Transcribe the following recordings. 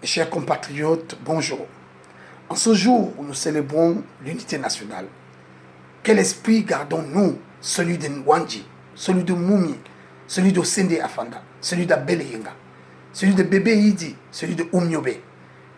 Mes chers compatriotes, bonjour. En ce jour où nous célébrons l'unité nationale, quel esprit gardons-nous? Celui de Nwandji, celui de Moumi, celui de Sende Afanda, celui d'Abel Yenga, celui de Bébé Idi, celui de Oumiobe.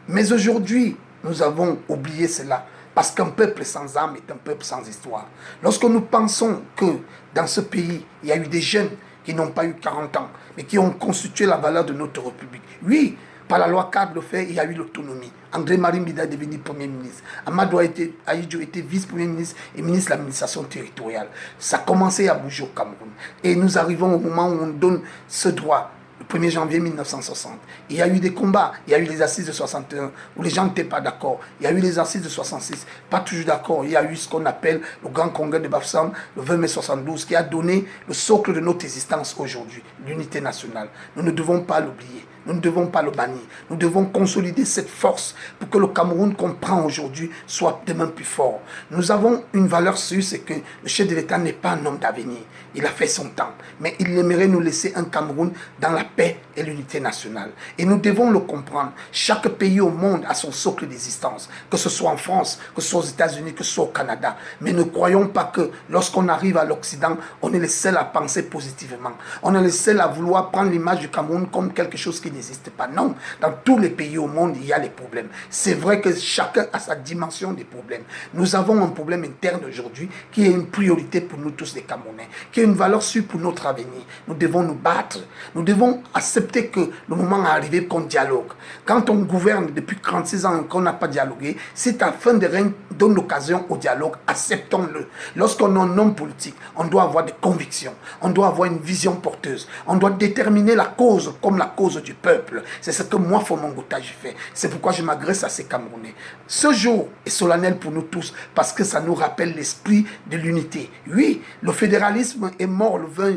Mais aujourd'hui, nous avons oublié cela parce qu'un peuple sans âme est un peuple sans histoire. Lorsque nous pensons que dans ce pays, il y a eu des jeunes qui n'ont pas eu 40 ans, mais qui ont constitué la valeur de notre République. Oui, par la loi cadre de fait, il y a eu l'autonomie. André-Marie Mbida est devenu Premier ministre. Amadou Ahidjo était vice-premier ministre et ministre de l'administration territoriale. Ça a commencé à bouger au Cameroun. Et nous arrivons au moment où on donne ce droit. Le 1er janvier 1960. Il y a eu des combats, il y a eu les assises de 61 où les gens n'étaient pas d'accord. Il y a eu les assises de 66, pas toujours d'accord. Il y a eu ce qu'on appelle le grand congrès de Bafoussam, le 20 mai 72, qui a donné le socle de notre existence aujourd'hui, l'unité nationale. Nous ne devons pas l'oublier. Nous ne devons pas le bannir. Nous devons consolider cette force pour que le Cameroun qu'on prend aujourd'hui soit demain plus fort. Nous avons une valeur sûre, c'est que le chef de l'État n'est pas un homme d'avenir. Il a fait son temps. Mais il aimerait nous laisser un Cameroun dans la paix et l'unité nationale. Et nous devons le comprendre. Chaque pays au monde a son socle d'existence. Que ce soit en France, que ce soit aux États-Unis, que ce soit au Canada. Mais ne croyons pas que lorsqu'on arrive à l'Occident, on est les seuls à penser positivement. On est les seuls à vouloir prendre l'image du Cameroun comme quelque chose qui n'existe pas. Non, dans tous les pays au monde, il y a les problèmes. C'est vrai que chacun a sa dimension des problèmes. Nous avons un problème interne aujourd'hui qui est une priorité pour nous tous les Camerounais, qui est une valeur sûre pour notre avenir. Nous devons nous battre. Nous devons accepter que le moment est arrivé qu'on dialogue. Quand on gouverne depuis 36 ans et qu'on n'a pas dialogué, si ta fin de règne donne l'occasion au dialogue, acceptons-le. Lorsqu'on est un homme politique, on doit avoir des convictions. On doit avoir une vision porteuse. On doit déterminer la cause comme la cause du peuple. C'est ce que moi, Fomongota, j'ai fait. C'est pourquoi je m'adresse à ces Camerounais. Ce jour est solennel pour nous tous parce que ça nous rappelle l'esprit de l'unité. Oui, le fédéralisme est mort le 20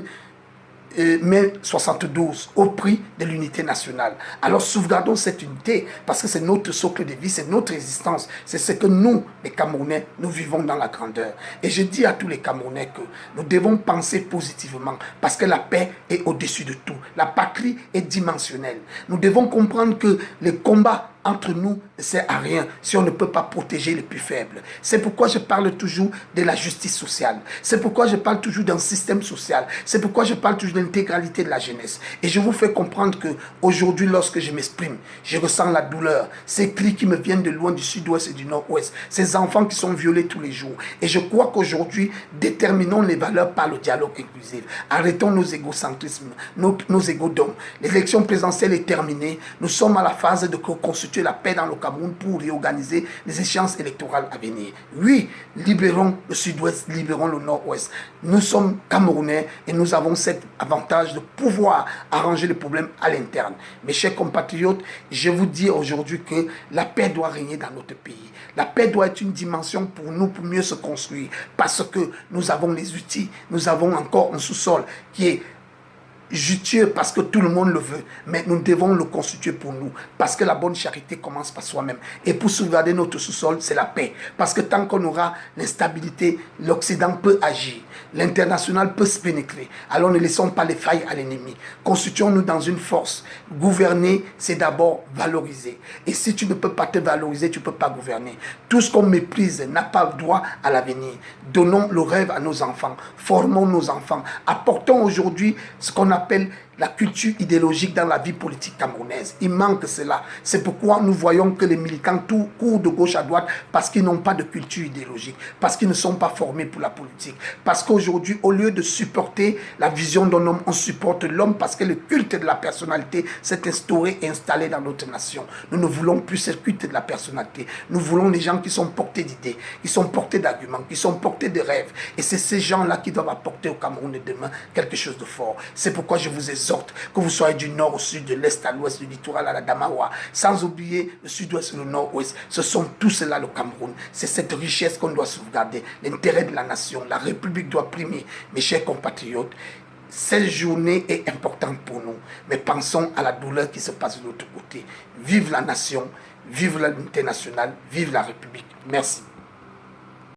mai 72 au prix de l'unité nationale. Alors sauvegardons cette unité parce que c'est notre socle de vie, c'est notre existence, c'est ce que nous, les Camerounais, nous vivons dans la grandeur. Et je dis à tous les Camerounais que nous devons penser positivement parce que la paix est au-dessus de tout. La patrie est dimensionnelle. Nous devons comprendre que les combats entre nous ne sert à rien si on ne peut pas protéger les plus faibles. C'est pourquoi je parle toujours de la justice sociale. C'est pourquoi je parle toujours d'un système social. C'est pourquoi je parle toujours de l'intégralité de la jeunesse. Et je vous fais comprendre que aujourd'hui, lorsque je m'exprime, je ressens la douleur. Ces cris qui me viennent de loin du sud-ouest et du nord-ouest. Ces enfants qui sont violés tous les jours. Et je crois qu'aujourd'hui, déterminons les valeurs par le dialogue inclusif. Arrêtons nos égocentrismes, nos égos d'hommes. L'élection présidentielle est terminée. Nous sommes à la phase de constituer la paix dans le Cameroun pour réorganiser les échéances électorales à venir. Oui, libérons le sud-ouest, libérons le nord-ouest. Nous sommes Camerounais et nous avons cet avantage de pouvoir arranger les problèmes à l'interne. Mes chers compatriotes, je vous dis aujourd'hui que la paix doit régner dans notre pays. La paix doit être une dimension pour nous, pour mieux se construire, parce que nous avons les outils, nous avons encore un sous-sol qui est juteux parce que tout le monde le veut, mais nous devons le constituer pour nous, parce que la bonne charité commence par soi-même. Et pour sauvegarder notre sous-sol, c'est la paix. Parce que tant qu'on aura l'instabilité, l'Occident peut agir, l'international peut se pénétrer. Alors ne laissons pas les failles à l'ennemi. Constituons-nous dans une force. Gouverner, c'est d'abord valoriser. Et si tu ne peux pas te valoriser, tu ne peux pas gouverner. Tout ce qu'on méprise n'a pas droit à l'avenir. Donnons le rêve à nos enfants. Formons nos enfants. Apportons aujourd'hui ce qu'on appelle la culture idéologique dans la vie politique camerounaise. Il manque cela. C'est pourquoi nous voyons que les militants courent de gauche à droite parce qu'ils n'ont pas de culture idéologique, parce qu'ils ne sont pas formés pour la politique. Parce qu'aujourd'hui, au lieu de supporter la vision d'un homme, on supporte l'homme parce que le culte de la personnalité s'est instauré et installé dans notre nation. Nous ne voulons plus ce culte de la personnalité. Nous voulons des gens qui sont portés d'idées, qui sont portés d'arguments, qui sont portés de rêves. Et c'est ces gens-là qui doivent apporter au Cameroun de demain quelque chose de fort. C'est pourquoi je vous exhorte, que vous soyez du nord au sud, de l'est à l'ouest, du littoral à la Damawa, sans oublier le sud-ouest et le nord-ouest. Ce sont tous cela le Cameroun. C'est cette richesse qu'on doit sauvegarder. L'intérêt de la nation, la République doit primer. Mes chers compatriotes, cette journée est importante pour nous. Mais pensons à la douleur qui se passe de l'autre côté. Vive la nation, vive l'unité nationale, vive la République. Merci.